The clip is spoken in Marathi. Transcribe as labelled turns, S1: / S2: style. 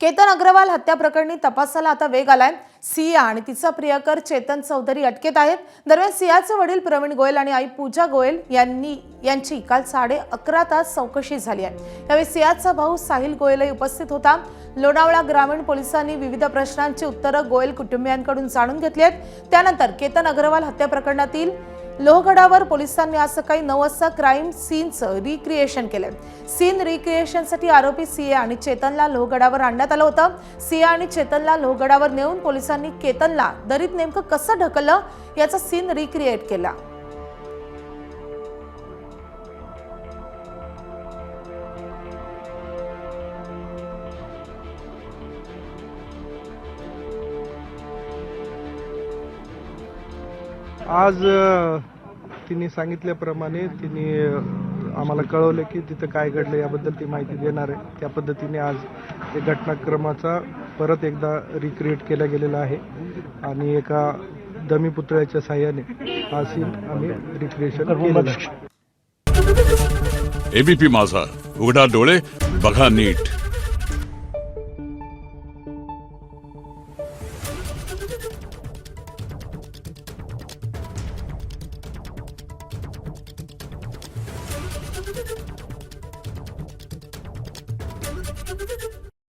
S1: केतन अग्रवाल हत्या प्रकरणी तपासाला आता वेग आलाय। सिया आणि तिचा प्रियकर चेतन चौधरी अटकेत आहेत। दरम्यान सियाचे वडील प्रवीण गोयल आणि आई पूजा गोयल यांची काल 11:30 तास चौकशी झाली आहे। यावेळी सियाचा भाऊ साहिल गोयलही उपस्थित होता। लोणावळा ग्रामीण पोलिसांनी विविध प्रश्नांची उत्तरे गोयल कुटुंबियांकडून जाणून घेतली आहेत। त्यानंतर केतन अग्रवाल हत्या प्रकरणातील लोहगडावर पोलिसांनी आज सकाळी 9 वाजता क्राईम सीनचं रिक्रिएशन केलं। सीन रिक्रिएशनसाठी आरोपी सिया आणि चेतनला लोहगडावर आणण्यात आलं होतं। सिया आणि चेतनला लोहगडावर नेऊन पोलिसांनी केतनला दरीत नेमकं कसं ढकललं याचा सीन रिक्रिएट केला।
S2: आज तिने सांगितल्याप्रमाणे तिने आम्हाला कळवले की तिथं काय घडलं याबद्दल ती माहिती देणार आहे। त्या पद्धतीने आज ते घटनाक्रमाचा परत एकदा रिक्रिएट केला गेलेला आहे आणि एका दमी पुतळ्याच्या साहाय्याने हा सीन आम्ही रिक्रिएशन केलेलं आहे।
S3: एबीपी माझा, उघडा डोळे बघा नीट।
S1: Thank you.